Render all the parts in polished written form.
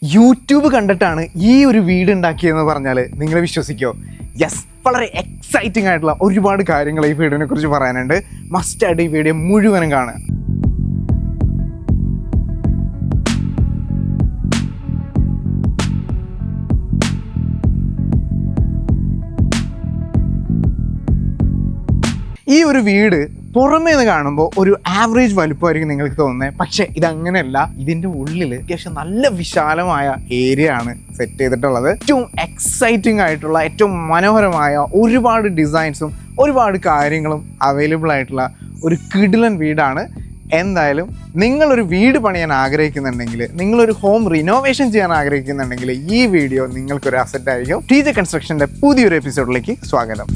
YouTube കണ്ടിട്ടാണ് ഈ ഒരു വീട് ഉണ്ടാക്കിയതെന്ന് പറഞ്ഞാൽ നിങ്ങൾ വിശ്വസിക്കുമോ? യെസ്, വളരെ എക്സൈറ്റിംഗ് ആയിട്ടുള്ള ഒരുപാട് കാര്യങ്ങൾ ഈ വീടിനെ കുറിച്ച് പറയാനുണ്ട്. മസ്റ്റായിട്ട് ഈ വീഡിയോ മുഴുവനും കാണുക. ഈ ഒരു വീട് പുറമേ നിന്ന് കാണുമ്പോൾ ഒരു ആവറേജ് വലുപ്പമായിരിക്കും നിങ്ങൾക്ക് തോന്നുന്നത്. പക്ഷേ ഇതങ്ങനെയല്ല. ഇതിൻ്റെ ഉള്ളിൽ അത്യാവശ്യം നല്ല വിശാലമായ ഏരിയ ആണ് സെറ്റ് ചെയ്തിട്ടുള്ളത്. ഏറ്റവും എക്സൈറ്റിംഗ് ആയിട്ടുള്ള, ഏറ്റവും മനോഹരമായ ഒരുപാട് ഡിസൈൻസും ഒരുപാട് കാര്യങ്ങളും അവൈലബിൾ ആയിട്ടുള്ള ഒരു കിടിലൻ വീടാണ്. എന്തായാലും നിങ്ങളൊരു വീട് പണിയാൻ ആഗ്രഹിക്കുന്നുണ്ടെങ്കിൽ, നിങ്ങളൊരു ഹോം റിനോവേഷൻ ചെയ്യാൻ ആഗ്രഹിക്കുന്നുണ്ടെങ്കിൽ ഈ വീഡിയോ നിങ്ങൾക്കൊരു അസറ്റ് ആയിരിക്കും. TJ കൺസ്ട്രക്ഷൻ്റെ പുതിയൊരു എപ്പിസോഡിലേക്ക് സ്വാഗതം.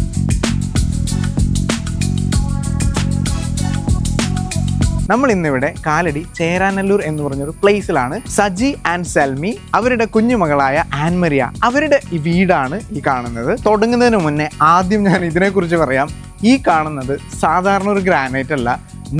നമ്മൾ ഇന്നിവിടെ കാലടി ചേരാനല്ലൂർ എന്ന് പറഞ്ഞൊരു പ്ലേസിലാണ്. സജി ആൻഡ് സെൽമി, അവരുടെ കുഞ്ഞുമകളായ ആൻമരിയ, അവരുടെ ഈ വീടാണ് ഈ കാണുന്നത്. തുടങ്ങുന്നതിന് മുന്നേ ആദ്യം ഞാൻ ഇതിനെക്കുറിച്ച് പറയാം. ഈ കാണുന്നത് സാധാരണ ഒരു ഗ്രാനൈറ്റ് അല്ല,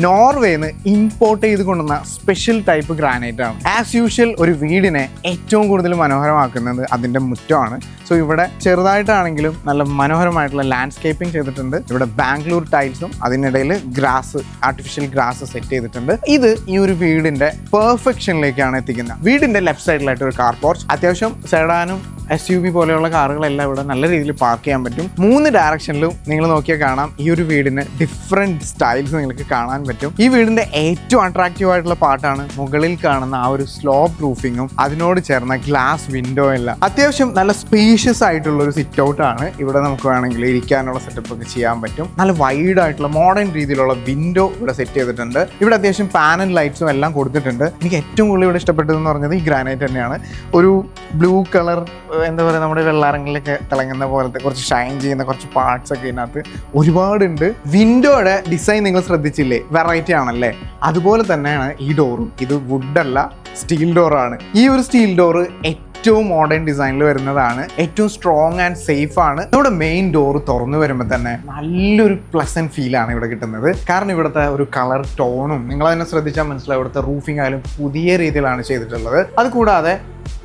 നോർവേന്ന് ഇമ്പോർട്ട് ചെയ്ത് കൊണ്ടുവന്ന സ്പെഷ്യൽ ടൈപ്പ് ഗ്രാനൈറ്റ് ആണ്. ആസ് യൂഷ്വൽ ഒരു വീടിനെ ഏറ്റവും കൂടുതൽ മനോഹരമാക്കുന്നത് അതിൻ്റെ മുറ്റമാണ്. സോ ഇവിടെ ചെറുതായിട്ടാണെങ്കിലും നല്ല മനോഹരമായിട്ടുള്ള ലാൻഡ്സ്കേപ്പിംഗ് ചെയ്തിട്ടുണ്ട്. ഇവിടെ ബാംഗ്ലൂർ ടൈൽസും അതിനിടയിൽ ഗ്രാസ്, ആർട്ടിഫിഷ്യൽ ഗ്രാസ് സെറ്റ് ചെയ്തിട്ടുണ്ട്. ഇത് ഈ ഒരു വീടിന്റെ പെർഫെക്ഷനിലേക്കാണ് എത്തിക്കുന്നത്. വീടിന്റെ ലെഫ്റ്റ് സൈഡിലായിട്ട് ഒരു കാർ പോർച്ച്, അത്യാവശ്യം സെഡാനും SUV പോലെയുള്ള കാറുകളെല്ലാം ഇവിടെ നല്ല രീതിയിൽ പാർക്ക് ചെയ്യാൻ പറ്റും. 3 ഡയറക്ഷനിലും നിങ്ങൾ നോക്കിയാൽ കാണാം ഈ ഒരു വീടിന് ഡിഫറെൻറ്റ് സ്റ്റൈൽസ് നിങ്ങൾക്ക് കാണാൻ പറ്റും. ഈ വീടിന്റെ ഏറ്റവും അട്രാക്റ്റീവ് ആയിട്ടുള്ള പാർട്ടാണ് മുകളിൽ കാണുന്ന ആ ഒരു സ്ലോപ്പ് റൂഫിങ്ങും അതിനോട് ചേർന്ന ഗ്ലാസ് വിൻഡോ എല്ലാം. അത്യാവശ്യം നല്ല സ്പേഷ്യസ് ആയിട്ടുള്ള ഒരു സിറ്റ് ഔട്ട് ആണ്. ഇവിടെ നമുക്ക് വേണമെങ്കിൽ ഇരിക്കാനുള്ള സെറ്റപ്പ് ഒക്കെ ചെയ്യാൻ പറ്റും. നല്ല വൈഡ് ആയിട്ടുള്ള മോഡേൺ രീതിയിലുള്ള വിൻഡോ ഇവിടെ സെറ്റ് ചെയ്തിട്ടുണ്ട്. ഇവിടെ അത്യാവശ്യം പാനൽ ലൈറ്റ്സും എല്ലാം കൊടുത്തിട്ടുണ്ട്. എനിക്ക് ഏറ്റവും കൂടുതൽ ഇവിടെ ഇഷ്ടപ്പെട്ടതെന്ന് പറഞ്ഞത് ഈ ഗ്രാനൈറ്റ് തന്നെയാണ്. ഒരു ബ്ലൂ കളർ, എന്താ പറയുക, നമ്മുടെ വെള്ളാരങ്ങളിലൊക്കെ തിളങ്ങുന്ന പോലത്തെ കുറച്ച് ഷൈൻ ചെയ്യുന്ന കുറച്ച് പാർട്സ് ഒക്കെ ഇതിനകത്ത് ഒരുപാടുണ്ട്. വിൻഡോയുടെ ഡിസൈൻ നിങ്ങൾ ശ്രദ്ധിച്ചില്ലേ? വെറൈറ്റി ആണല്ലേ? അതുപോലെ തന്നെയാണ് ഈ ഡോറും. ഇത് വുഡല്ല, സ്റ്റീൽ ഡോറാണ്. ഈ ഒരു സ്റ്റീൽ ഡോറ് ഏറ്റവും മോഡേൺ ഡിസൈനിൽ വരുന്നതാണ്. ഏറ്റവും സ്ട്രോങ് ആൻഡ് സേഫ് ആണ്. നമ്മുടെ മെയിൻ ഡോർ തുറന്നു വരുമ്പോൾ തന്നെ നല്ലൊരു പ്ലസന്റ് ഫീലാണ് ഇവിടെ കിട്ടുന്നത്. കാരണം ഇവിടുത്തെ ഒരു കളർ ടോണും നിങ്ങൾ തന്നെ ശ്രദ്ധിച്ചാൽ മനസ്സിലാവും. ഇവിടുത്തെ റൂഫിംഗ് ആയാലും പുതിയ രീതിയിലാണ് ചെയ്തിട്ടുള്ളത്. അതുകൂടാതെ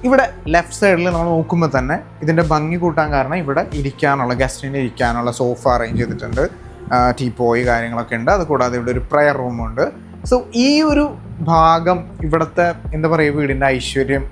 ഇവിടെ ലെഫ്റ്റ് സൈഡിൽ നമ്മൾ നോക്കുമ്പോൾ തന്നെ ഇതിൻ്റെ ഭംഗി കൂട്ടാൻ കാരണം ഇവിടെ ഇരിക്കാനുള്ള, ഗസ്റ്റിന് ഇരിക്കാനുള്ള സോഫ അറേഞ്ച് ചെയ്തിട്ടുണ്ട്. ടീപ്പോയി കാര്യങ്ങളൊക്കെ ഉണ്ട്. അതുകൂടാതെ ഇവിടെ ഒരു പ്രയർ റൂമുണ്ട്. സോ ഈ ഒരു ഭാഗം ഇവിടുത്തെ എന്താ പറയുക, വീടിൻ്റെ ഐശ്വര്യം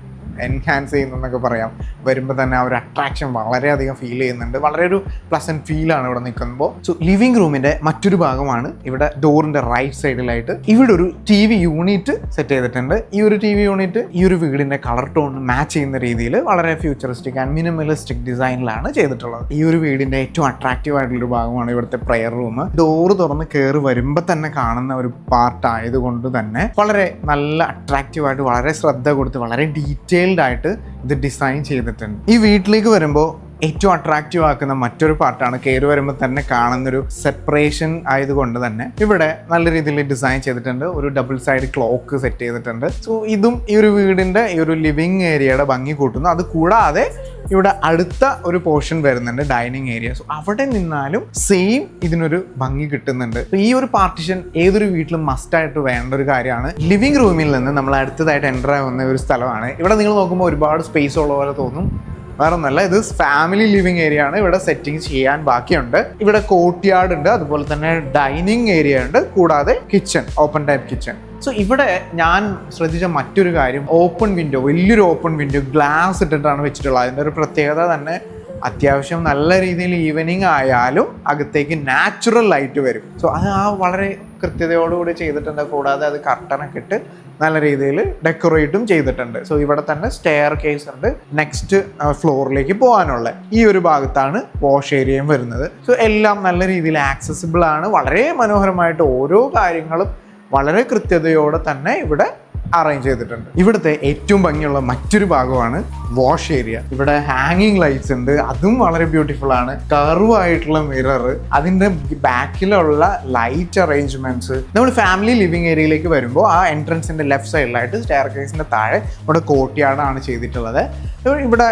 എൻഹാൻസ് ചെയ്യുന്നതെന്നൊക്കെ പറയാം. വരുമ്പോൾ തന്നെ ആ ഒരു അട്രാക്ഷൻ വളരെയധികം ഫീൽ ചെയ്യുന്നുണ്ട്. വളരെ ഒരു പ്ലസൻറ്റ് ഫീലാണ് ഇവിടെ നിൽക്കുമ്പോൾ. സോ ലിവിങ് റൂമിൻ്റെ മറ്റൊരു ഭാഗമാണ് ഇവിടെ ഡോറിൻ്റെ റൈറ്റ് സൈഡിലായിട്ട്. ഇവിടെ ഒരു TV യൂണിറ്റ് സെറ്റ് ചെയ്തിട്ടുണ്ട്. ഈ ഒരു TV യൂണിറ്റ് ഈ ഒരു വീടിൻ്റെ കളർ ടോൺ മാച്ച് ചെയ്യുന്ന രീതിയിൽ വളരെ ഫ്യൂച്ചറിസ്റ്റിക് ആൻഡ് മിനിമലിസ്റ്റിക് ഡിസൈനിലാണ് ചെയ്തിട്ടുള്ളത്. ഈ ഒരു വീടിൻ്റെ ഏറ്റവും അട്രാക്റ്റീവ് ആയിട്ടുള്ളൊരു ഭാഗമാണ് ഇവിടുത്തെ പ്രയർ റൂം. ഡോറ് തുറന്ന് കയറി വരുമ്പോൾ തന്നെ കാണുന്ന ഒരു പാർട്ട് ആയതുകൊണ്ട് തന്നെ വളരെ നല്ല അട്രാക്റ്റീവായിട്ട്, വളരെ ശ്രദ്ധ കൊടുത്ത്, വളരെ ഡീറ്റെയിൽഡ് ആയിട്ട് ഇത് ഡിസൈൻ ചെയ്തിട്ടുണ്ട്. ഈ വീട്ടിലേക്ക് വരുമ്പോൾ ഏറ്റവും അട്രാക്റ്റീവ് ആക്കുന്ന മറ്റൊരു പാർട്ടാണ് കയറി വരുമ്പോൾ തന്നെ കാണുന്നൊരു സെപ്പറേഷൻ ആയതുകൊണ്ട് തന്നെ ഇവിടെ നല്ല രീതിയിൽ ഡിസൈൻ ചെയ്തിട്ടുണ്ട്. ഒരു ഡബിൾ സൈഡ് ക്ലോക്ക് സെറ്റ് ചെയ്തിട്ടുണ്ട്. സോ ഇതും ഈ ഒരു വീടിൻ്റെ ഈ ഒരു ലിവിങ് ഏരിയയുടെ ഭംഗി കൂട്ടുന്നു. അത് കൂടാതെ ഇവിടെ അടുത്ത ഒരു പോർഷൻ വരുന്നുണ്ട്, ഡൈനിങ് ഏരിയ. സോ അവിടെ നിന്നാലും സെയിം ഇതിനൊരു ഭംഗി കിട്ടുന്നുണ്ട്. ഈ ഒരു പാർട്ടിഷൻ ഏതൊരു വീട്ടിലും മസ്റ്റായിട്ട് വേണ്ട ഒരു കാര്യമാണ്. ലിവിങ് റൂമിൽ നിന്ന് നമ്മൾ അടുത്തതായിട്ട് എൻ്റർ ആവുന്ന ഒരു സ്ഥലമാണ്. ഇവിടെ നിങ്ങൾ നോക്കുമ്പോൾ ഒരുപാട് സ്പേസ് ഉള്ള പോലെ തോന്നും. വേറെ ഒന്നല്ല, ഇത് ഫാമിലി ലിവിങ് ഏരിയ ആണ്. ഇവിടെ സെറ്റിംഗ് ചെയ്യാൻ ബാക്കിയുണ്ട്. ഇവിടെ കോർട്ട്യാർഡ് ഉണ്ട്, അതുപോലെ തന്നെ ഡൈനിങ് ഏരിയ ഉണ്ട്, കൂടാതെ kitchen, open type kitchen. So ഇവിടെ ഞാൻ ശ്രദ്ധിച്ച മറ്റൊരു കാര്യം, ഓപ്പൺ വിൻഡോ, വലിയൊരു ഓപ്പൺ വിൻഡോ ഗ്ലാസ് ഇട്ടിട്ടാണ് വെച്ചിട്ടുള്ളത്. അതിൻ്റെ ഒരു പ്രത്യേകത തന്നെ അത്യാവശ്യം നല്ല രീതിയിൽ ഈവനിങ് ആയാലും അകത്തേക്ക് നാച്ചുറൽ ലൈറ്റ് വരും. സോ അത് വളരെ കൃത്യതയോടുകൂടി ചെയ്തിട്ടുണ്ട്. കൂടാതെ അത് കർട്ടനൊക്കെ ഇട്ട് നല്ല രീതിയിൽ ഡെക്കറേറ്റും ചെയ്തിട്ടുണ്ട്. സോ ഇവിടെ തന്നെ സ്റ്റെയർ കേസ് ഉണ്ട് നെക്സ്റ്റ് ഫ്ലോറിലേക്ക് പോകാനുള്ള. ഈ ഒരു ഭാഗത്താണ് വാഷ് ഏരിയയും വരുന്നത്. സോ എല്ലാം നല്ല രീതിയിൽ ആക്സസിബിൾ ആണ്. വളരെ മനോഹരമായിട്ട് ഓരോ കാര്യങ്ങളും വളരെ കൃത്യതയോടെ തന്നെ ഇവിടെ അറേഞ്ച് ചെയ്തിട്ടുണ്ട്. ഇവിടുത്തെ ഏറ്റവും ഭംഗിയുള്ള മറ്റൊരു ഭാഗമാണ് വാഷ് ഏരിയ. ഇവിടെ ഹാങ്ങിങ് ലൈറ്റ്സ് ഉണ്ട്, അതും വളരെ ബ്യൂട്ടിഫുൾ ആണ്. കർവ് ആയിട്ടുള്ള മിറർ, അതിൻ്റെ ബാക്കിലുള്ള ലൈറ്റ് അറേഞ്ച്മെന്റ്സ്. നമ്മൾ ഫാമിലി ലിവിങ് ഏരിയയിലേക്ക് വരുമ്പോൾ ആ എൻട്രൻസിന്റെ ലെഫ്റ്റ് സൈഡിലായിട്ട് സ്റ്റെയർ കേസിന്റെ താഴെ ഇവിടെ കോർട്ട്യാർഡാണ് ചെയ്തിട്ടുള്ളത്. ഇവിടെ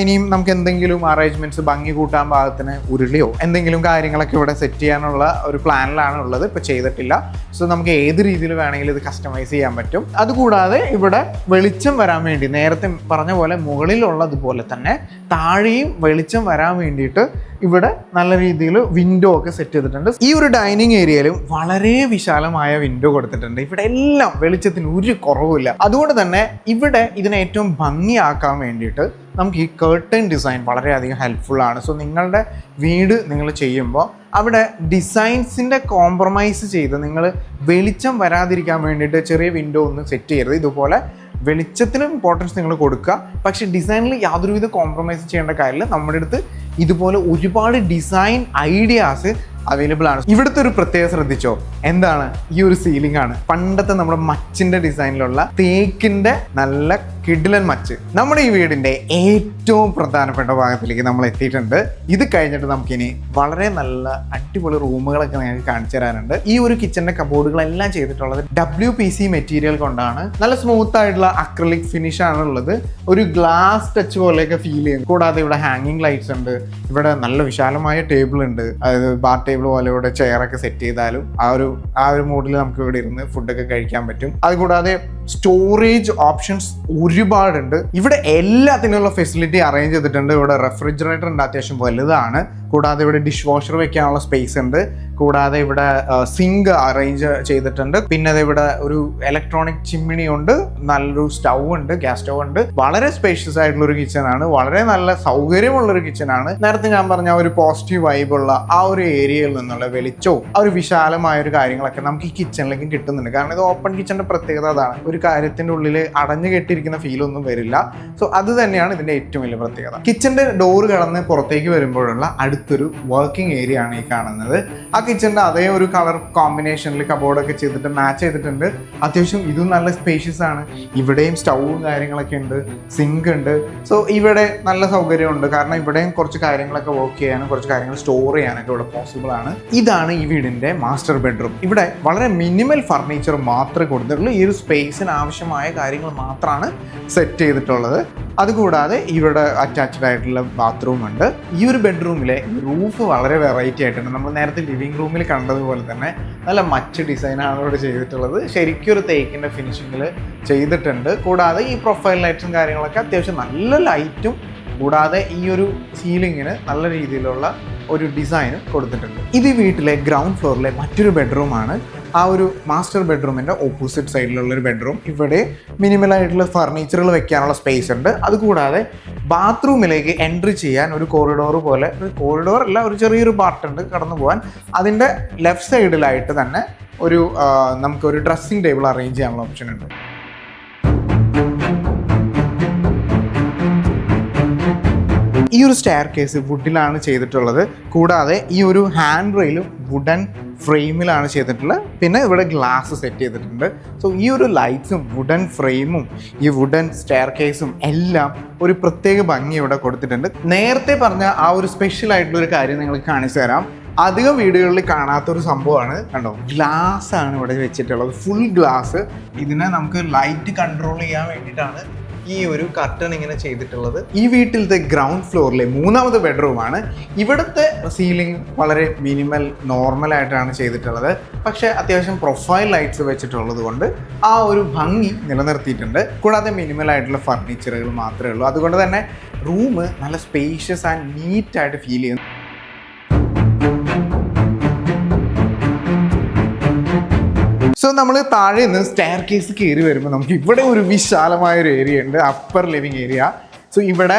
ഇനിയും നമുക്ക് എന്തെങ്കിലും അറേഞ്ച്മെന്റ്സ് ഭംഗി കൂട്ടാൻ പാകത്തിന് ഉരുളിയോ എന്തെങ്കിലും കാര്യങ്ങളൊക്കെ ഇവിടെ സെറ്റ് ചെയ്യാനുള്ള ഒരു പ്ലാനിലാണ് ഉള്ളത്. ഇപ്പോൾ ചെയ്തിട്ടില്ല. സോ നമുക്ക് ഏത് രീതിയിൽ വേണമെങ്കിലും ഇത് കസ്റ്റമൈസ് ചെയ്യാൻ പറ്റും. അതുകൂടാതെ ഇവിടെ വെളിച്ചം വരാൻ വേണ്ടി നേരത്തെ പറഞ്ഞ പോലെ മുകളിലുള്ളതുപോലെ തന്നെ താഴെയും വെളിച്ചം വരാൻ വേണ്ടിയിട്ട് ഇവിടെ നല്ല രീതിയിൽ വിൻഡോ ഒക്കെ സെറ്റ് ചെയ്തിട്ടുണ്ട്. ഈ ഒരു ഡൈനിങ് ഏരിയയിലും വളരെ വിശാലമായ വിൻഡോ കൊടുത്തിട്ടുണ്ട്. ഇവിടെ എല്ലാം വെളിച്ചത്തിന് ഒരു കുറവുമില്ല. അതുകൊണ്ട് തന്നെ ഇവിടെ ഇതിനെ ഏറ്റവും ഭംഗിയാക്കാൻ വേണ്ടിയിട്ട് നമുക്ക് ഈ കർട്ടൻ ഡിസൈൻ വളരെയധികം ഹെൽപ്ഫുൾ ആണ്. സോ നിങ്ങളുടെ വീട് നിങ്ങൾ ചെയ്യുമ്പോൾ അവിടെ ഡിസൈൻസിൻ്റെ കോംപ്രമൈസ് ചെയ്ത് നിങ്ങൾ വെളിച്ചം വരാതിരിക്കാൻ വേണ്ടിയിട്ട് ചെറിയ വിൻഡോ ഒന്നും സെറ്റ് ചെയ്യരുത്. ഇതുപോലെ വെളിച്ചത്തിന് ഇമ്പോർട്ടൻസ് നിങ്ങൾ കൊടുക്കുക, പക്ഷേ ഡിസൈനിൽ യാതൊരുവിധ കോംപ്രമൈസ് ചെയ്യേണ്ട കാര്യമില്ല. നമ്മുടെ അടുത്ത് ഇതുപോലെ ഒരുപാട് ഡിസൈൻ ഐഡിയാസ് അവൈലബിൾ ആണ്. ഇവിടുത്തെ ഒരു പ്രത്യേകത ശ്രദ്ധിച്ചോ, എന്താണ് ഈ ഒരു സീലിംഗ് ആണ്. പണ്ടത്തെ നമ്മുടെ മച്ചിന്റെ ഡിസൈനിലുള്ള തേക്കിന്റെ നല്ല കിഡിലൻ മച്ച്. നമ്മുടെ ഈ വീടിന്റെ ഏറ്റവും പ്രധാനപ്പെട്ട ഭാഗത്തിലേക്ക് നമ്മൾ എത്തിയിട്ടുണ്ട്. ഇത് കഴിഞ്ഞിട്ട് നമുക്കിനി വളരെ നല്ല അടിപൊളി റൂമുകളൊക്കെ നിങ്ങൾക്ക് കാണിച്ചു തരാനുണ്ട്. ഈ ഒരു കിച്ചന്റെ കബോർഡുകളെല്ലാം ചെയ്തിട്ടുള്ളത് WPC മെറ്റീരിയൽ കൊണ്ടാണ്. നല്ല സ്മൂത്ത് ആയിട്ടുള്ള അക്രിലിക് ഫിനിഷ് ആണുള്ളത്. ഒരു ഗ്ലാസ് ടച്ച് പോലെയൊക്കെ ഫീൽ ചെയ്യും. കൂടാതെ ഇവിടെ ഹാങ്ങിങ് ലൈറ്റ്സ് ഉണ്ട്. ഇവിടെ നല്ല വിശാലമായ ടേബിൾ ഉണ്ട്. അതായത് ബാർ ടേബിൾ പോലെ ഇവിടെ ചെയറൊക്കെ സെറ്റ് ചെയ്താലും ആ ഒരു മൂഡിൽ നമുക്ക് ഇവിടെ ഇരുന്ന് ഫുഡൊക്കെ കഴിക്കാൻ പറ്റും. അതുകൂടാതെ സ്റ്റോറേജ് ഓപ്ഷൻസ് ഒരുപാടുണ്ട്. ഇവിടെ എല്ലാത്തിനുള്ള ഫെസിലിറ്റി അറേഞ്ച് ചെയ്തിട്ടുണ്ട്. ഇവിടെ റെഫ്രിജറേറ്റർ ഉണ്ട്, അത്യാവശ്യം വലുതാണ്. കൂടാതെ ഇവിടെ ഡിഷ് വാഷർ വെക്കാനുള്ള സ്പേസ് ഉണ്ട്. കൂടാതെ ഇവിടെ സിങ്ക് അറേഞ്ച് ചെയ്തിട്ടുണ്ട്. പിന്നെ ഇവിടെ ഒരു ഇലക്ട്രോണിക് ചിമ്മിണി ഉണ്ട്, നല്ലൊരു സ്റ്റൗ ഉണ്ട്, ഗ്യാസ് സ്റ്റൗ ഉണ്ട്. വളരെ സ്പേഷ്യസ് ആയിട്ടുള്ള ഒരു കിച്ചൺ ആണ്. വളരെ നല്ല സൗകര്യമുള്ള ഒരു കിച്ചൺ ആണ്. നേരത്തെ ഞാൻ പറഞ്ഞ ഒരു പോസിറ്റീവ് വൈബുള്ള ആ ഒരു ഏരിയയിൽ നിന്നുള്ള വെളിച്ചവും ആ ഒരു വിശാലമായ ഒരു കാര്യങ്ങളൊക്കെ നമുക്ക് ഈ കിച്ചണിലേക്ക് കിട്ടുന്നുണ്ട്. കാരണം ഇത് ഓപ്പൺ കിച്ചണിന്റെ പ്രത്യേകത അതാണ്. ഒരു കാര്യത്തിന്റെ ഉള്ളിൽ അടഞ്ഞു കെട്ടിയിരിക്കുന്ന ഫീലൊന്നും വരില്ല. സോ അത് തന്നെയാണ് ഇതിന്റെ ഏറ്റവും വലിയ പ്രത്യേകത. കിച്ചന്റെ ഡോറ് കടന്ന് പുറത്തേക്ക് വരുമ്പോഴുള്ള അടുത്തൊരു വർക്കിംഗ് ഏരിയ ആണ് ഈ കാണുന്നത്. ആ കിച്ചന്റെ അതേ ഒരു കളർ കോമ്പിനേഷനിൽ കബോർഡൊക്കെ ചെയ്തിട്ട് മാച്ച് ചെയ്തിട്ടുണ്ട്. അത്യാവശ്യം ഇതും നല്ല സ്പേഷ്യസ് ആണ്. ഇവിടെയും സ്റ്റൗവും കാര്യങ്ങളൊക്കെ ഉണ്ട്, സിങ്ക് ഉണ്ട്. സോ ഇവിടെ നല്ല സൗകര്യമുണ്ട്. കാരണം ഇവിടെയും കുറച്ച് കാര്യങ്ങളൊക്കെ വർക്ക് ചെയ്യാനും കുറച്ച് കാര്യങ്ങൾ സ്റ്റോർ ചെയ്യാനൊക്കെ ഇവിടെ പോസിബിൾ ആണ്. ഇതാണ് ഈ വീടിന്റെ മാസ്റ്റർ ബെഡ്റൂം. ഇവിടെ വളരെ മിനിമൽ ഫർണിച്ചർ മാത്രമേ കൊടുത്തിട്ടുള്ളൂ. ഈ ഒരു സ്പേസിന് ആവശ്യമായ കാര്യങ്ങൾ മാത്രമാണ് സെറ്റ് ചെയ്തിട്ടുള്ളത്. അതുകൂടാതെ ഇവിടെ അറ്റാച്ച്ഡ് ആയിട്ടുള്ള ബാത്റൂം ഉണ്ട്. ഈ ഒരു ബെഡ്റൂമിലെ റൂഫ് വളരെ വെറൈറ്റി ആയിട്ടുണ്ട്. നമ്മൾ നേരത്തെ ലിവിംഗ് റൂമിൽ കണ്ടതുപോലെ തന്നെ നല്ല മച്ച് ഡിസൈനാണ് ഇവിടെ ചെയ്തിട്ടുള്ളത്. ശരിക്കും ഒരു തേക്കിൻ്റെ ഫിനിഷിങ്ങിൽ ചെയ്തിട്ടുണ്ട്. കൂടാതെ ഈ പ്രൊഫൈൽ ലൈറ്റ്സും കാര്യങ്ങളൊക്കെ അത്യാവശ്യം നല്ല ലൈറ്റും, കൂടാതെ ഈ ഒരു സീലിങ്ങിന് നല്ല രീതിയിലുള്ള ഒരു ഡിസൈനും കൊടുത്തിട്ടുണ്ട്. ഇത് വീട്ടിലെ ഗ്രൗണ്ട് ഫ്ലോറിലെ മറ്റൊരു ബെഡ്റൂമാണ്. ആ ഒരു മാസ്റ്റർ ബെഡ്റൂമിൻ്റെ ഓപ്പോസിറ്റ് സൈഡിലുള്ളൊരു ബെഡ്റൂം. ഇവിടെ മിനിമലായിട്ടുള്ള ഫർണിച്ചറുകൾ വെക്കാനുള്ള സ്പേസ് ഉണ്ട്. അതുകൂടാതെ ബാത്റൂമിലേക്ക് എൻട്രി ചെയ്യാൻ ഒരു കോറിഡോർ പോലെ, ഒരു കോറിഡോർ അല്ല, ഒരു ചെറിയൊരു പാർട്ടുണ്ട് കടന്നു പോകാൻ. അതിൻ്റെ ലെഫ്റ്റ് സൈഡിലായിട്ട് തന്നെ നമുക്കൊരു ഡ്രസ്സിംഗ് ടേബിൾ അറേഞ്ച് ചെയ്യാനുള്ള ഓപ്ഷൻ ഉണ്ട്. ഈ ഒരു സ്റ്റെയർ കേസ് വുഡിലാണ് ചെയ്തിട്ടുള്ളത്. കൂടാതെ ഈ ഒരു ഹാൻഡ് റെയിലും വുഡൻ ഫ്രെയിമിലാണ് ചെയ്തിട്ടുള്ളത്. പിന്നെ ഇവിടെ ഗ്ലാസ് സെറ്റ് ചെയ്തിട്ടുണ്ട്. സോ ഈ ഒരു ലൈറ്റ്സും വുഡൻ ഫ്രെയിമും ഈ വുഡൻ സ്റ്റെയർ കേസും എല്ലാം ഒരു പ്രത്യേക ഭംഗി ഇവിടെ കൊടുത്തിട്ടുണ്ട്. നേരത്തെ പറഞ്ഞ ആ ഒരു സ്പെഷ്യൽ ആയിട്ടുള്ള ഒരു കാര്യം നിങ്ങൾക്ക് കാണിച്ചു തരാം. അധികം വീടുകളിൽ കാണാത്തൊരു സംഭവമാണ്, കണ്ടോ, ഗ്ലാസ് ആണ് ഇവിടെ വെച്ചിട്ടുള്ളത്. Full glass. ഇതിനെ നമുക്ക് ലൈറ്റ് കൺട്രോൾ ചെയ്യാൻ വേണ്ടിയിട്ടാണ് ഈ ഒരു കർട്ടൺ ഇങ്ങനെ ചെയ്തിട്ടുള്ളത്. ഈ വീട്ടിലത്തെ ഗ്രൗണ്ട് ഫ്ലോറിലെ മൂന്നാമത്തെ ബെഡ്റൂമാണ്. ഇവിടുത്തെ സീലിംഗ് വളരെ മിനിമൽ നോർമലായിട്ടാണ് ചെയ്തിട്ടുള്ളത്. പക്ഷേ അത്യാവശ്യം പ്രൊഫൈൽ ലൈറ്റ്സ് വെച്ചിട്ടുള്ളത് കൊണ്ട് ആ ഒരു ഭംഗി നിലനിർത്തിയിട്ടുണ്ട്. കൂടാതെ മിനിമലായിട്ടുള്ള ഫർണിച്ചറുകൾ മാത്രമേ ഉള്ളൂ. അതുകൊണ്ട് തന്നെ റൂം നല്ല സ്പേഷ്യസ് ആൻഡ് നീറ്റായിട്ട് ഫീൽ ചെയ്യുന്നു. സോ നമ്മൾ താഴെ നിന്ന് സ്റ്റെയർ കേസ് കയറി വരുമ്പോൾ നമുക്ക് ഇവിടെ ഒരു വിശാലമായൊരു ഏരിയ ഉണ്ട്, അപ്പർ ലിവിങ് ഏരിയ. സോ ഇവിടെ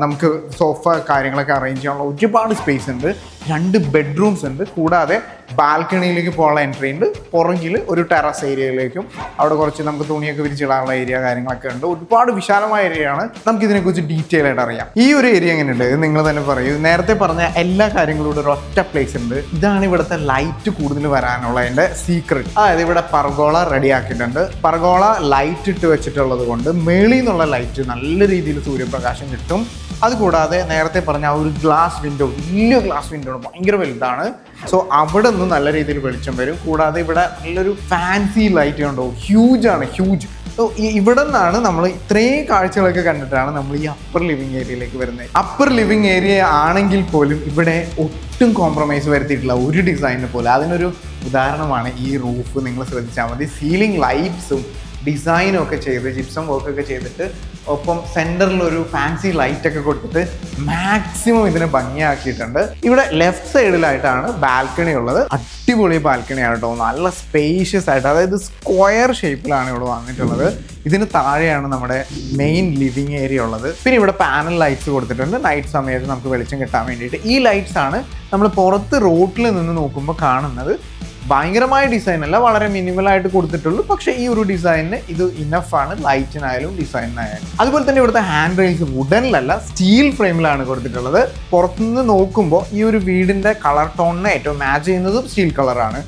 നമുക്ക് സോഫ കാര്യങ്ങളൊക്കെ അറേഞ്ച് ചെയ്യാനുള്ള ഒരുപാട് സ്പേസ് ഉണ്ട്. 2 ബെഡ്റൂംസ് ഉണ്ട്. കൂടാതെ ബാൽക്കണിയിലേക്ക് പോകാനുള്ള എൻട്രി ഉണ്ട്. പുറകിൽ ഒരു ടെറസ് ഏരിയയിലേക്കും അവിടെ കുറച്ച് നമുക്ക് തുണിയൊക്കെ വിരിച്ചിടാനുള്ള ഏരിയ കാര്യങ്ങളൊക്കെ ഉണ്ട്. ഒരുപാട് വിശാലമായ ഏരിയയാണ്. നമുക്ക് ഇതിനെക്കുറിച്ച് ഡീറ്റെയിൽ ആയിട്ട് അറിയാം. ഈ ഒരു ഏരിയ എങ്ങനെയുണ്ട് നിങ്ങൾ തന്നെ പറയൂ. നേരത്തെ പറഞ്ഞ എല്ലാ കാര്യങ്ങളും ഒരു ഒറ്റ പ്ലേസ് ഉണ്ട്. ഇതാണ് ഇവിടുത്തെ ലൈറ്റ് കൂടുതൽ വരാനുള്ളതിൻ്റെ സീക്രട്ട്. അതായത് ഇവിടെ പർഗോള റെഡി ആക്കിയിട്ടുണ്ട്. പർഗോള ലൈറ്റ് ഇട്ട് വെച്ചിട്ടുള്ളത് കൊണ്ട് മേളിൽ നിന്നുള്ള ലൈറ്റ് നല്ല രീതിയിൽ സൂര്യപ്രകാശം കിട്ടും. അതുകൂടാതെ നേരത്തെ പറഞ്ഞ ആ ഒരു ഗ്ലാസ് വിൻഡോ, വലിയ ഗ്ലാസ് വിൻഡോ ഭയങ്കര വലുതാണ്. സോ അവിടെ നിന്ന് നല്ല രീതിയിൽ വെളിച്ചം വരും. കൂടാതെ ഇവിടെ നല്ലൊരു ഫാൻസി ലൈറ്റ് കണ്ടോ, ഹ്യൂജ് ആണ്, ഹ്യൂജ്. സോ ഇവിടെ നിന്നാണ് നമ്മൾ ഇത്രയും കാഴ്ചകളൊക്കെ കണ്ടിട്ടാണ് നമ്മൾ ഈ അപ്പർ ലിവിങ് ഏരിയയിലേക്ക് വരുന്നത്. അപ്പർ ലിവിങ് ഏരിയ ആണെങ്കിൽ പോലും ഇവിടെ ഒട്ടും കോംപ്രമൈസ് വരുത്തിയിട്ടില്ല ഒരു ഡിസൈനിന് പോലെ. അതിനൊരു ഉദാഹരണമാണ് ഈ റൂഫ്. നിങ്ങൾ ശ്രദ്ധിച്ചാൽ മതി. സീലിംഗ് ലൈറ്റ്സും ഡിസൈനും ഒക്കെ ചെയ്ത് ജിപ്സം വർക്കൊക്കെ ചെയ്തിട്ട് ഒപ്പം സെൻറ്ററിലൊരു ഫാൻസി ലൈറ്റൊക്കെ കൊടുത്തിട്ട് മാക്സിമം ഇതിനെ ഭംഗിയാക്കിയിട്ടുണ്ട്. ഇവിടെ ലെഫ്റ്റ് സൈഡിലായിട്ടാണ് ബാൽക്കണി ഉള്ളത്. അടിപൊളി ബാൽക്കണിയാണ് കേട്ടോ, നല്ല സ്പേഷ്യസ് ആയിട്ട്, അതായത് സ്ക്വയർ ഷേപ്പിലാണ് ഇവിടെ വന്നിട്ടുള്ളത്. ഇതിന് താഴെയാണ് നമ്മുടെ മെയിൻ ലിവിങ് ഏരിയ ഉള്ളത്. പിന്നെ ഇവിടെ പാനൽ ലൈറ്റ്സ് കൊടുത്തിട്ടുണ്ട് നൈറ്റ് സമയത്ത് നമുക്ക് വെളിച്ചം കിട്ടാൻ വേണ്ടിയിട്ട്. ഈ ലൈറ്റ്സ് ആണ് നമ്മൾ പുറത്ത് റോട്ടിൽ നിന്ന് നോക്കുമ്പോൾ കാണുന്നത്. ഭയങ്കരമായ ഡിസൈൻ അല്ല, വളരെ മിനിമലായിട്ട് കൊടുത്തിട്ടുള്ളൂ. പക്ഷേ ഈ ഒരു ഡിസൈനിന് ഇത് ഇനഫാണ്, ലൈറ്റിനായാലും ഡിസൈനിനായാലും. അതുപോലെ തന്നെ ഇവിടുത്തെ ഹാൻഡ് റെയിൽസ് വുഡനിലല്ല സ്റ്റീൽ ഫ്രെയിമിലാണ് കൊടുത്തിട്ടുള്ളത്. പുറത്തുനിന്ന് നോക്കുമ്പോൾ ഈ ഒരു വീടിൻ്റെ കളർ ടോണിനെ ഏറ്റവും മാച്ച് ചെയ്യുന്നതും സ്റ്റീൽ കളറാണ്.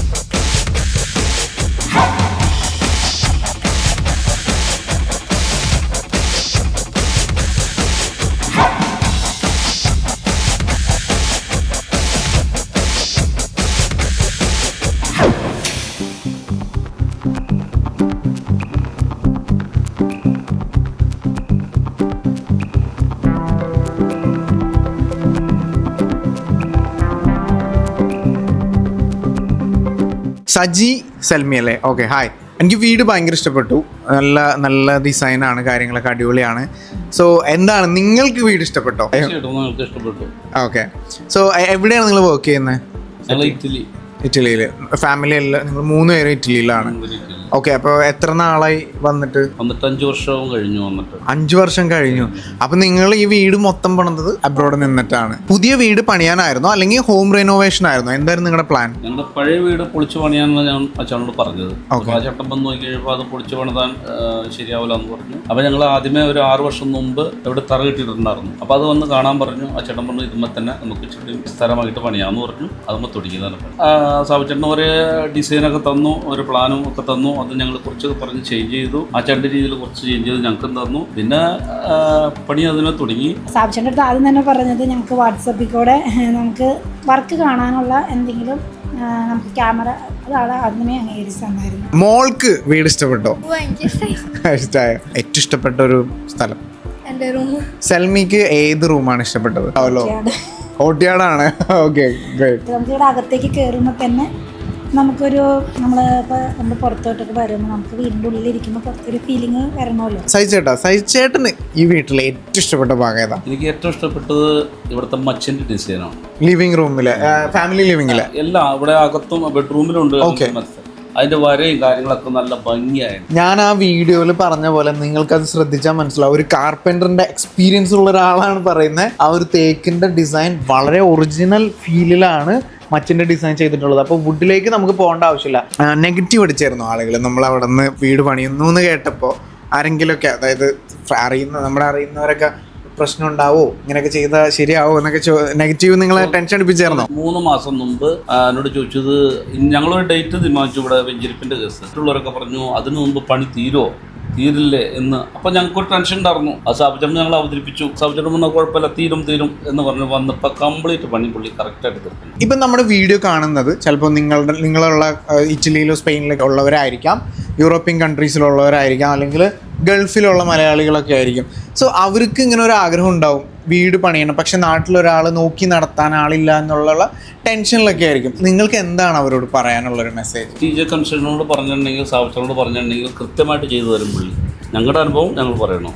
സജി സെൽമി അല്ലേ? Okay, hi. എനിക്ക് വീട് ഭയങ്കര ഇഷ്ടപ്പെട്ടു. നല്ല നല്ല ഡിസൈനാണ്, കാര്യങ്ങളൊക്കെ അടിപൊളിയാണ്. സോ എന്താണ് നിങ്ങൾക്ക് വീട് ഇഷ്ടപ്പെട്ടോ? ഇഷ്ടപ്പെട്ടു. ഓക്കെ, സോ എവിടെയാണ് നിങ്ങൾ വർക്ക് ചെയ്യുന്നത്? ഇറ്റലിയിൽ. ഫാമിലി അല്ല, നിങ്ങൾ 3 പേരും ഇറ്റലിയിലാണ്? ഓക്കെ, അപ്പോൾ എത്ര നാളായി വന്നിട്ട്? 5 വർഷവും കഴിഞ്ഞു വന്നിട്ട്. 5 വർഷം കഴിഞ്ഞു. അപ്പൊ നിങ്ങൾ ഈ വീട് മൊത്തം പണിതത് അബ്രോഡ് നിന്നിട്ടാണ്? പുതിയ വീട് പണിയാനായിരുന്നോ അല്ലെങ്കിൽ ഹോം റിനോവേഷൻ ആയിരുന്നോ? എന്തായിരുന്നു നിങ്ങളുടെ പ്ലാൻ? ഞങ്ങളുടെ പഴയ വീട് പൊളിച്ചു പണിയാനാണ് ഞാൻ അച്ഛനോട് പറഞ്ഞത്. ആ ചേട്ടൻ വന്ന് നോക്കി കഴിയുമ്പോൾ അത് പൊളിച്ചു പണിതാൻ ശരിയാവില്ല എന്ന് പറഞ്ഞു. അപ്പൊ ഞങ്ങൾ ആദ്യമേ ഒരു 6 വർഷം മുമ്പ് ഇവിടെ തറ കിട്ടിയിട്ടുണ്ടായിരുന്നു. അപ്പൊ അത് വന്ന് കാണാൻ പറഞ്ഞു. ആ ചേട്ടൻ പറഞ്ഞു ഇതുമ്പോൾ തന്നെ നമുക്ക് ഇച്ചിരി സ്ഥലമായിട്ട് പണിയാന്ന് പറഞ്ഞു. അതുമ്പോൾ തുടങ്ങിയതാണ്. സാബുചേട്ടൻ ഒരു ഡിസൈനൊക്കെ തന്നു, ഒരു പ്ലാനും ഒക്കെ തന്നു. അത് ഞങ്ങൾ കുറച്ചൊക്കെ പറഞ്ഞ് ചേഞ്ച് ചെയ്തു. ആ ചേട്ടൻ്റെ രീതിയിൽ കുറച്ച് ചേഞ്ച് ചെയ്ത് ഞങ്ങൾക്ക് തന്നു. പിന്നെ പണി അതിനെ തുടങ്ങി. സാബുചേട്ടൻ്റെ അടുത്ത് ആദ്യം തന്നെ പറഞ്ഞത് ഞങ്ങൾക്ക് വാട്സപ്പിൽ കൂടെ നമുക്ക് വർക്ക് കാണാനുള്ള എന്തെങ്കിലും നമുക്ക് ക്യാമറ, അതാണ് ആദ്യമേ അംഗീകരിച്ച് തന്നായിരുന്നു. മോൾക്ക് വീട് ഇഷ്ടപ്പെട്ടോ? ഇഷ്ടമായ ഏറ്റവും ഇഷ്ടപ്പെട്ട ഒരു സ്ഥലം? എൻ്റെ റൂം. സെൽമിക്ക് ഏത് റൂമാണ് ഇഷ്ടപ്പെട്ടത്? കോട്ടിയാടാണ്. ഓക്കെ, നമുക്കിവിടെ അകത്തേക്ക് കയറുമ്പോൾ തന്നെ നമുക്കൊരു നമ്മൾ പുറത്തോട്ടൊക്കെ വരുമ്പോൾ നമുക്ക് വീടിൻ്റെ ഉള്ളിലിരിക്കുമ്പോൾ പുറത്തൊരു ഫീലിംഗ് വരണമല്ലോ. സൈചേട്ടന് ഈ വീട്ടിൽ ഏറ്റവും ഇഷ്ടപ്പെട്ട ഭാഗം ഏതാ? എനിക്ക് ഏറ്റവും ഇഷ്ടപ്പെട്ടത് ഇവിടുത്തെ മച്ചിന്റെ ഡിസൈനാണ്. ലിവിംഗ് റൂമില്, ഫാമിലി ലിവിംഗില് എല്ലാം ഇവിടെ അകത്തും ബെഡ്റൂമിലുണ്ട്. അതിന്റെ വരയും കാര്യങ്ങളൊക്കെ നല്ല ഭംഗിയായിരുന്നു. ഞാൻ ആ വീഡിയോയിൽ പറഞ്ഞ പോലെ നിങ്ങൾക്കത് ശ്രദ്ധിച്ചാൽ മനസ്സിലാവും. ഒരു കാർപ്പൻറ്ററിന്റെ എക്സ്പീരിയൻസ് ഉള്ള ഒരാളാണ് പറയുന്നത്. ആ ഒരു തേക്കിന്റെ ഡിസൈൻ വളരെ ഒറിജിനൽ ഫീലിലാണ് മച്ചിന്റെ ഡിസൈൻ ചെയ്തിട്ടുള്ളത്. അപ്പോൾ വുഡിലേക്ക് നമുക്ക് പോകേണ്ട ആവശ്യമില്ല. നെഗറ്റീവ് അടിച്ചായിരുന്നു ആളുകൾ നമ്മൾ അവിടെ നിന്ന് വീട് പണിയുന്നു എന്ന് കേട്ടപ്പോൾ. ആരെങ്കിലുമൊക്കെ, അതായത് നമ്മുടെ അറിയുന്നവരൊക്കെ പ്രശ്നം ഉണ്ടാവോ, ഇങ്ങനെയൊക്കെ ചെയ്താൽ ശരിയാവോ എന്നൊക്കെ നെഗറ്റീവ് നിങ്ങളെ ടെൻഷൻ അടിപ്പിച്ചായിരുന്നോ? 3 മാസം മുമ്പ് എന്നോട് ചോദിച്ചത്, ഞങ്ങളൊരു ഡേറ്റ് തീരുമാനിച്ചു ഇവിടെ വെഞ്ചരിപ്പിന്റെ കേസ്. മറ്റുള്ളവരൊക്കെ പറഞ്ഞു അതിനു മുമ്പ് പണി തീരില്ലേ എന്ന്. അപ്പൊ ഞങ്ങൾക്കൊരു ടെൻഷൻ ഉണ്ടായിരുന്നു. ആ സാബുചേട്ടൻ ഞങ്ങൾ അവതരിപ്പിച്ചു. സാബുചേട്ടൻ പറഞ്ഞാൽ കുഴപ്പമില്ല, തീരും എന്ന് പറഞ്ഞ് വന്നപ്പോൾ കംപ്ലീറ്റ് പണി പുള്ളി കറക്റ്റായിട്ട് തീർക്കും. ഇപ്പം നമ്മുടെ വീഡിയോ കാണുന്നത് ചിലപ്പോൾ നിങ്ങളുള്ള ഇറ്റലിയിലോ സ്പെയിനിലോ ഉള്ളവരായിരിക്കാം, യൂറോപ്യൻ കൺട്രീസിലുള്ളവരായിരിക്കാം, അല്ലെങ്കിൽ ഗൾഫിലുള്ള മലയാളികളൊക്കെ ആയിരിക്കും. സോ അവർക്ക് ഇങ്ങനെ ഒരു ആഗ്രഹം ഉണ്ടാവും, വീട് പണിയണം, പക്ഷെ നാട്ടിലൊരാൾ നോക്കി നടത്താൻ ആളില്ല എന്നുള്ള ടെൻഷനിലൊക്കെ ആയിരിക്കും. നിങ്ങൾക്ക് എന്താണ് അവരോട് പറയാനുള്ളൊരു മെസ്സേജ്? TJ കൺസ്ട്രക്ഷനോട് പറഞ്ഞിട്ടുണ്ടെങ്കിൽ, സാബുചേട്ടനോട് പറഞ്ഞിട്ടുണ്ടെങ്കിൽ കൃത്യമായിട്ട് ചെയ്തു തരും പുള്ളി. ഞങ്ങളുടെ അനുഭവം ഞങ്ങൾ പറയണം.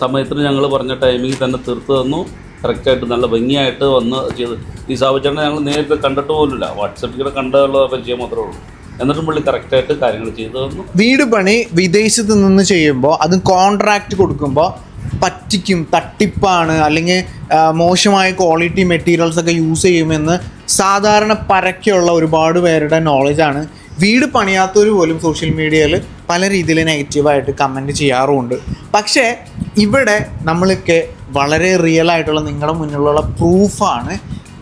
സമയത്തിന് ഞങ്ങൾ പറഞ്ഞ ടൈമിൽ തന്നെ തീർത്ത് തന്നു. കറക്റ്റായിട്ട് നല്ല ഭംഗിയായിട്ട് വന്ന് ചെയ്ത്. ഈ സാബുചേട്ടനെ ഞങ്ങൾ നേരിട്ട് കണ്ടിട്ട് പോലുമില്ല, വാട്സപ്പിൽ കണ്ടുള്ള പരിചയം മാത്രമേ ഉള്ളൂ. എന്നിട്ടും പുള്ളി കറക്റ്റായിട്ട് കാര്യങ്ങൾ ചെയ്തു തന്നു. വീട് പണി വിദേശത്ത് നിന്ന് ചെയ്യുമ്പോൾ അത് കോൺട്രാക്റ്റ് കൊടുക്കുമ്പോൾ പറ്റിക്കും, തട്ടിപ്പാണ്, അല്ലെങ്കിൽ മോശമായ ക്വാളിറ്റി മെറ്റീരിയൽസ് ഒക്കെ യൂസ് ചെയ്യുമെന്ന് സാധാരണ പരക്കെയുള്ള ഒരുപാട് പേരുടെ നോളജാണ്. വീട് പണിയാത്തവർ പോലും സോഷ്യൽ മീഡിയയിൽ പല രീതിയിൽ നെഗറ്റീവായിട്ട് കമൻറ്റ് ചെയ്യാറുമുണ്ട്. പക്ഷേ ഇവിടെ നമ്മളൊക്കെ വളരെ റിയൽ ആയിട്ടുള്ള നിങ്ങളുടെ മുന്നിലുള്ള പ്രൂഫാണ്.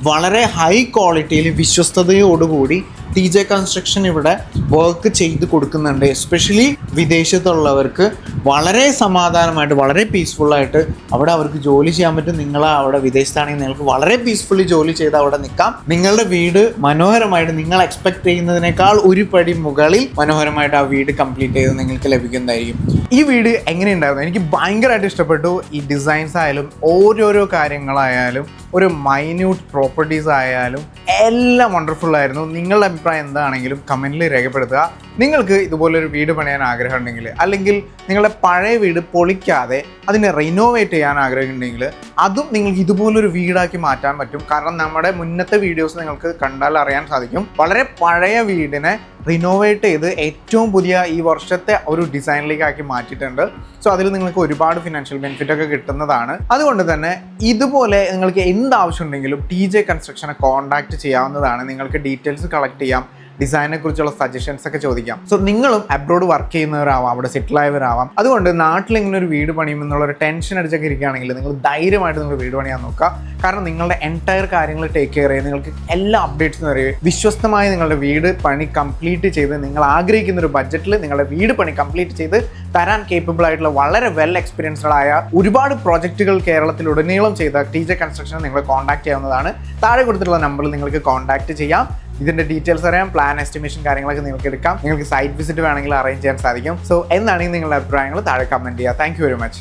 വളരെ ഹൈ ക്വാളിറ്റിയിൽ വിശ്വസ്തയോടുകൂടി TJ കൺസ്ട്രക്ഷൻ ഇവിടെ വർക്ക് ചെയ്ത് കൊടുക്കുന്നുണ്ട്. എസ്പെഷ്യലി വിദേശത്തുള്ളവർക്ക് വളരെ സമാധാനമായിട്ട്, വളരെ പീസ്ഫുള്ളായിട്ട് അവിടെ അവർക്ക് ജോലി ചെയ്യാൻ പറ്റും. നിങ്ങൾ അവിടെ വിദേശത്താണെങ്കിൽ നിങ്ങൾക്ക് വളരെ പീസ്ഫുള്ളി ജോലി ചെയ്ത് അവിടെ നിൽക്കാം. നിങ്ങളുടെ വീട് മനോഹരമായിട്ട്, നിങ്ങൾ എക്സ്പെക്ട് ചെയ്യുന്നതിനേക്കാൾ ഒരു പടി മുകളിൽ മനോഹരമായിട്ട് ആ വീട് കംപ്ലീറ്റ് ചെയ്ത് നിങ്ങൾക്ക് ലഭിക്കുന്നതായിരിക്കും. ഈ വീട് എങ്ങനെയുണ്ടായിരുന്നു? എനിക്ക് ഭയങ്കരമായിട്ട് ഇഷ്ടപ്പെട്ടു. ഈ ഡിസൈൻസ് ആയാലും ഓരോരോ കാര്യങ്ങളായാലും ഒരു മൈന്യൂട്ട് പ്രോപ്പർട്ടീസ് ആയാലും എല്ലാം വണ്ടർഫുൾ ആയിരുന്നു. നിങ്ങളുടെ അഭിപ്രായം എന്താണെങ്കിലും കമൻറ്റിൽ രേഖപ്പെടുത്തുക. നിങ്ങൾക്ക് ഇതുപോലൊരു വീട് പണിയാൻ ആഗ്രഹം ഉണ്ടെങ്കിൽ, അല്ലെങ്കിൽ നിങ്ങളുടെ പഴയ വീട് പൊളിക്കാതെ അതിനെ റിനോവേറ്റ് ചെയ്യാൻ ആഗ്രഹമുണ്ടെങ്കിൽ അതും നിങ്ങൾക്ക് ഇതുപോലൊരു വീടാക്കി മാറ്റാൻ പറ്റും. കാരണം നമ്മുടെ മുന്നത്തെ വീഡിയോസ് നിങ്ങൾക്ക് കണ്ടാൽ അറിയാൻ സാധിക്കും, വളരെ പഴയ വീടിനെ റിനോവേറ്റ് ചെയ്ത് ഏറ്റവും പുതിയ ഈ വർഷത്തെ ഒരു ഡിസൈനിലേക്ക് ആക്കി മാറ്റിയിട്ടുണ്ട്. സോ അതിൽ നിങ്ങൾക്ക് ഒരുപാട് ഫിനാൻഷ്യൽ ബെനിഫിറ്റ് ഒക്കെ കിട്ടുന്നതാണ്. അതുകൊണ്ട് തന്നെ ഇതുപോലെ നിങ്ങൾക്ക് എന്താവശ്യം ഉണ്ടെങ്കിലും TJ കൺസ്ട്രക്ഷനെ കോൺടാക്ട് ചെയ്യാവുന്നതാണ്. നിങ്ങൾക്ക് ഡീറ്റെയിൽസ് കളക്ട് ചെയ്യാം, ഡിസൈനെ കുറിച്ചുള്ള സജഷൻസ് ഒക്കെ ചോദിക്കാം. സോ നിങ്ങളും അബ്രോഡ് വർക്ക് ചെയ്യുന്നവരാവാം, അവിടെ സെറ്റിൽ ആയവരാവാം. അതുകൊണ്ട് നാട്ടിൽ ഇങ്ങനെ ഒരു വീട് പണിയുമെന്നുള്ള ഒരു ടെൻഷൻ അടിച്ചൊക്കെ ഇരിക്കുകയാണെങ്കിൽ നിങ്ങൾ ധൈര്യമായിട്ട് നിങ്ങൾ വീട് പണിയാൻ നോക്കുക. കാരണം നിങ്ങളുടെ എൻറ്റയർ കാര്യങ്ങൾ ടേക്ക് കെയർ ചെയ്ത് നിങ്ങൾക്ക് എല്ലാ അപ്ഡേറ്റ്സും അറിയുക, വിശ്വസ്തമായി നിങ്ങളുടെ വീട് പണി കംപ്ലീറ്റ് ചെയ്ത് നിങ്ങൾ ആഗ്രഹിക്കുന്ന ഒരു ബഡ്ജറ്റിൽ നിങ്ങളുടെ വീട് പണി കംപ്ലീറ്റ് ചെയ്ത് തരാൻ കേപ്പബിൾ ആയിട്ടുള്ള വളരെ വെൽ എക്സ്പീരിയൻസ്ഡ് ആയ ഒരുപാട് പ്രോജക്റ്റുകൾ കേരളത്തിലുടനീളം ചെയ്ത TJ കൺസ്ട്രക്ഷനെ നിങ്ങൾ കോൺടാക്ട് ചെയ്യാവുന്നതാണ്. താഴെ കൊടുത്തിട്ടുള്ള നമ്പറിൽ നിങ്ങൾക്ക് കോൺടാക്ട് ചെയ്യാം. ഇതിൻ്റെ ഡീറ്റെയിൽസ് അറിയാം, പ്ലാൻ എസ്റ്റിമേഷൻ കാര്യങ്ങളൊക്കെ നിങ്ങൾക്ക് എടുക്കാം. നിങ്ങൾക്ക് സൈറ്റ് വിസിറ്റ് വേണമെങ്കിൽ അറേഞ്ച് ചെയ്യാൻ സാധിക്കും. സോ എന്താണെങ്കിൽ നിങ്ങളുടെ അഭിപ്രായങ്ങൾ താഴെ കമൻറ്റ് ചെയ്യുക. Thank you very much.